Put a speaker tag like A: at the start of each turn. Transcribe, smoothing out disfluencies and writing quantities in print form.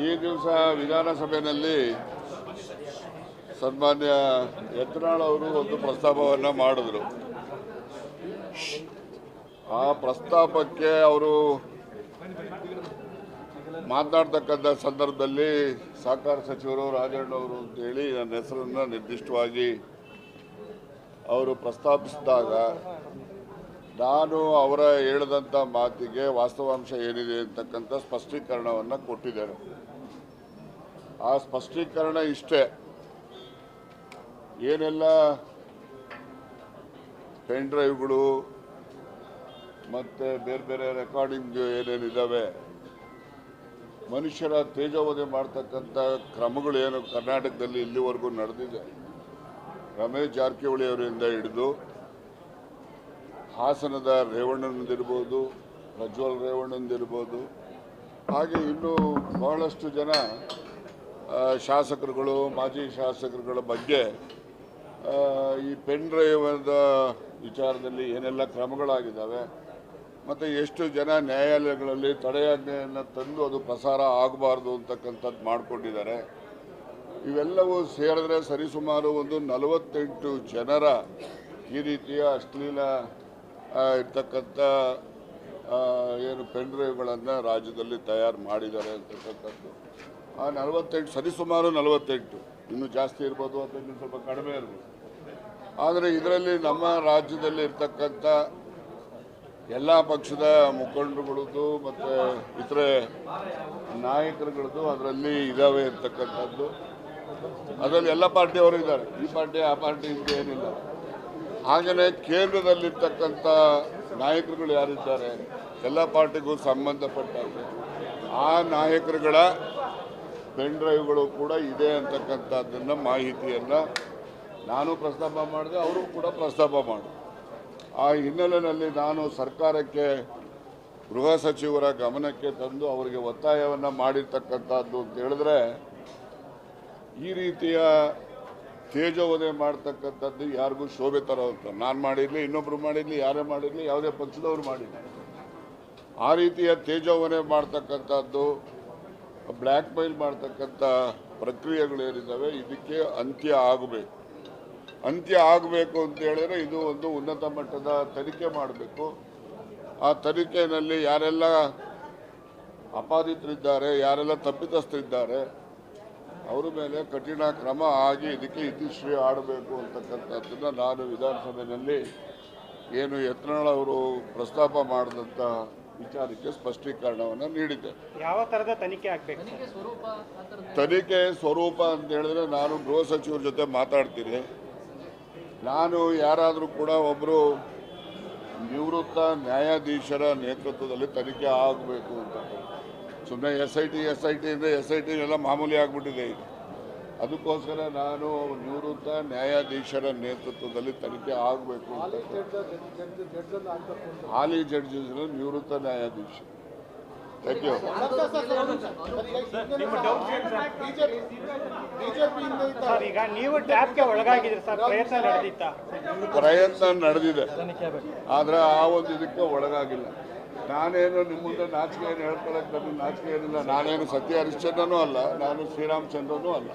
A: ಈ ದಿವಸ ವಿಧಾನಸಭೆಯಲ್ಲಿ ಸನ್ಮಾನ್ಯ ಯತ್ನಾಳ್ ಅವರು ಒಂದು ಪ್ರಸ್ತಾಪವನ್ನು ಮಾಡಿದ್ರು. ಆ ಪ್ರಸ್ತಾಪಕ್ಕೆ ಅವರು ಮಾತನಾಡ್ತಕ್ಕಂಥ ಸಂದರ್ಭದಲ್ಲಿ ಸಹಕಾರ ಸಚಿವರು ರಾಜಣ್ಣ ಅವರು ಅಂತೇಳಿ ನನ್ನ ಹೆಸರನ್ನು ನಿರ್ದಿಷ್ಟವಾಗಿ ಅವರು ಪ್ರಸ್ತಾಪಿಸಿದಾಗ ನಾನು ಅವರ ಹೇಳಿದಂಥ ಮಾತಿಗೆ ವಾಸ್ತವಾಂಶ ಏನಿದೆ ಅಂತಕ್ಕಂಥ ಸ್ಪಷ್ಟೀಕರಣವನ್ನು ಕೊಟ್ಟಿದ್ದೇನೆ. ಆ ಸ್ಪಷ್ಟೀಕರಣ ಇಷ್ಟೇ, ಏನೆಲ್ಲ ಪೆನ್ ಡ್ರೈವ್ಗಳು ಮತ್ತು ಬೇರೆ ಬೇರೆ ರೆಕಾರ್ಡಿಂಗ್ ಏನೇನಿದ್ದಾವೆ, ಮನುಷ್ಯರ ತೇಜೋವಧೆ ಮಾಡ್ತಕ್ಕಂಥ ಕ್ರಮಗಳೇನು ಕರ್ನಾಟಕದಲ್ಲಿ ಇಲ್ಲಿವರೆಗೂ ನಡೆದಿದೆ, ರಮೇಶ್ ಜಾರಕಿಹೊಳಿ ಅವರಿಂದ ಹಿಡಿದು ಹಾಸನದ ರೇವಣ್ಣಂದಿರ್ಬೋದು, ಪ್ರಜ್ವಲ್ ರೇವಣ್ಣಂದಿರ್ಬೋದು, ಹಾಗೆ ಇನ್ನೂ ಬಹಳಷ್ಟು ಜನ ಶಾಸಕರುಗಳು, ಮಾಜಿ ಶಾಸಕರುಗಳ ಬಗ್ಗೆ ಈ ಪೆನ್ ಡ್ರೈವದ ವಿಚಾರದಲ್ಲಿ ಏನೆಲ್ಲ ಕ್ರಮಗಳಾಗಿದ್ದಾವೆ ಮತ್ತು ಎಷ್ಟು ಜನ ನ್ಯಾಯಾಲಯಗಳಲ್ಲಿ ತಡೆಯಾಜ್ಞೆಯನ್ನು ತಂದು ಅದು ಪ್ರಸಾರ ಆಗಬಾರ್ದು ಅಂತಕ್ಕಂಥದ್ದು ಮಾಡಿಕೊಂಡಿದ್ದಾರೆ. ಇವೆಲ್ಲವೂ ಸೇರಿದ್ರೆ ಸರಿಸುಮಾರು ಒಂದು 48 ಜನರ ಈ ರೀತಿಯ ಅಶ್ಲೀಲ ಇರ್ತಕ್ಕಂಥ ಏನು ಪೆನ್ ಡ್ರೈವ್ಗಳನ್ನು ರಾಜ್ಯದಲ್ಲಿ ತಯಾರು ಮಾಡಿದ್ದಾರೆ ಅಂತಕ್ಕಂಥದ್ದು. ಆ 48 ಸರಿಸುಮಾರು 48, ಇನ್ನೂ ಜಾಸ್ತಿ ಇರ್ಬೋದು ಅಥವಾ ಇನ್ನೂ ಸ್ವಲ್ಪ ಕಡಿಮೆ ಇರ್ಬೋದು. ಆದರೆ ಇದರಲ್ಲಿ ನಮ್ಮ ರಾಜ್ಯದಲ್ಲಿ ಇರ್ತಕ್ಕಂಥ ಎಲ್ಲ ಪಕ್ಷದ ಮುಖಂಡರುಗಳದ್ದು ಮತ್ತು ಇತರೆ ನಾಯಕರುಗಳದ್ದು ಅದರಲ್ಲಿ ಇದ್ದಾವೆ ಅಂತಕ್ಕಂಥದ್ದು. ಅದರಲ್ಲಿ ಎಲ್ಲ ಪಾರ್ಟಿಯವರು ಇದ್ದಾರೆ, ಈ ಪಾರ್ಟಿ ಆ ಪಾರ್ಟಿ ಅಂತ ಏನಿಲ್ಲ. ಹಾಗೆಯೇ ಕೇಂದ್ರದಲ್ಲಿರ್ತಕ್ಕಂಥ ನಾಯಕರುಗಳು ಯಾರಿದ್ದಾರೆ, ಎಲ್ಲ ಪಾರ್ಟಿಗೂ ಸಂಬಂಧಪಟ್ಟಂತೆ ಆ ನಾಯಕರುಗಳ ಪೆನ್ ಡ್ರೈವ್ಗಳು ಕೂಡ ಇದೆ ಅಂತಕ್ಕಂಥದ್ದನ್ನು ಮಾಹಿತಿಯನ್ನು ನಾನು ಪ್ರಸ್ತಾಪ ಮಾಡಿದೆ, ಅವರು ಕೂಡ ಪ್ರಸ್ತಾಪ ಮಾಡಿದೆ. ಆ ಹಿನ್ನೆಲೆಯಲ್ಲಿ ನಾನು ಸರ್ಕಾರಕ್ಕೆ, ಗೃಹ ಸಚಿವರ ಗಮನಕ್ಕೆ ತಂದು ಅವರಿಗೆ ಒತ್ತಾಯವನ್ನು ಮಾಡಿರ್ತಕ್ಕಂಥದ್ದು ಅಂತ ಹೇಳಿದ್ರೆ, ಈ ರೀತಿಯ ತೇಜೋವಧೆ ಮಾಡ್ತಕ್ಕಂಥದ್ದು ಯಾರಿಗೂ ಶೋಭೆ ತರೋಂಥ, ನಾನು ಮಾಡಿರಲಿ, ಇನ್ನೊಬ್ಬರು ಮಾಡಿರಲಿ, ಯಾರೇ ಮಾಡಿರಲಿ, ಯಾವುದೇ ಪಕ್ಷದವರು ಮಾಡಿರಲಿ, ಆ ರೀತಿಯ ತೇಜೋವಧೆ ಮಾಡ್ತಕ್ಕಂಥದ್ದು, ಬ್ಲ್ಯಾಕ್ ಮೇಲ್ ಮಾಡ್ತಕ್ಕಂಥ ಪ್ರಕ್ರಿಯೆಗಳೇನಿದ್ದಾವೆ ಇದಕ್ಕೆ ಅಂತ್ಯ ಆಗಬೇಕು. ಅಂತ್ಯ ಆಗಬೇಕು ಅಂತ ಹೇಳಿದ್ರೆ ಇದು ಒಂದು ಉನ್ನತ ಮಟ್ಟದ ತನಿಖೆ ಮಾಡಬೇಕು. ಆ ತನಿಖೆಯಲ್ಲಿ ಯಾರೆಲ್ಲ ಅಪಾದಿತರಿದ್ದಾರೆ, ಯಾರೆಲ್ಲ ತಪ್ಪಿತಸ್ಥರಿದ್ದಾರೆ, ಅವರ ಮೇಲೆ ಕಠಿಣ ಕ್ರಮ ಆಗಿ ಇದಕ್ಕೆ ಇತಿಶ್ರೀ ಆಡಬೇಕು ಅಂತಕ್ಕಂಥದ್ದನ್ನು ನಾನು ವಿಧಾನಸಭೆಯಲ್ಲಿ ಏನು ಯತ್ನಾಳ್ ಅವರು ಪ್ರಸ್ತಾಪ ಮಾಡಿದಂಥ ವಿಚಾರಕ್ಕೆ ಸ್ಪಷ್ಟೀಕರಣವನ್ನು ನೀಡಿದ್ದೆ.
B: ಯಾವ ಥರದ ತನಿಖೆ ಆಗಬೇಕು,
A: ತನಿಖೆ ಸ್ವರೂಪ ಅಂತ ಹೇಳಿದ್ರೆ ನಾನು ಗೃಹ ಸಚಿವರ ಜೊತೆ ಮಾತಾಡ್ತೀನಿ. ನಾನು ಯಾರಾದರೂ ಕೂಡ ಒಬ್ಬರು ನಿವೃತ್ತ ನ್ಯಾಯಾಧೀಶರ ನೇತೃತ್ವದಲ್ಲಿ ತನಿಖೆ ಆಗಬೇಕು ಅಂತ. ಸುಮ್ಮನೆ SIT ಅಂದರೆ SIT ಎಲ್ಲ ಮಾಮೂಲಿ ಆಗಿಬಿಟ್ಟಿದೆ ಈಗ. ಅದಕ್ಕೋಸ್ಕರ ನಾನು ನಿವೃತ್ತ ನ್ಯಾಯಾಧೀಶರ ನೇತೃತ್ವದಲ್ಲಿ ತನಿಖೆ ಆಗಬೇಕು ಅಂತ. ಹಾಲಿ ಜಡ್ಜಸ್ ನಿವೃತ್ತ ನ್ಯಾಯಾಧೀಶ. Thank you.
B: ಈಗ ನೀವು ಟ್ರ್ಯಾಪ್ಗೆ ಒಳಗಾಗಿದ್ದೀರಿ ಸರ್,
A: ಪ್ರಯತ್ನ ನಡೆದಿದೆ, ಆದರೆ ಆ ಒಂದು ಇದಕ್ಕೆ ಒಳಗಾಗಿಲ್ಲ. ನಾನೇನು ನಿಮ್ಮ ಮುಂದೆ ನಾಚಿಕೆ ಏನು ಹೇಳ್ಕೊಳಕ್ಕೆ ನನಗೆ ನಾಚಿಕೆ ಏನಿಲ್ಲ. ನಾನೇನು ಸತ್ಯ ಹರಿಶ್ಚಂದ್ರನೂ ಅಲ್ಲ, ನಾನು ಶ್ರೀರಾಮಚಂದ್ರನೂ ಅಲ್ಲ.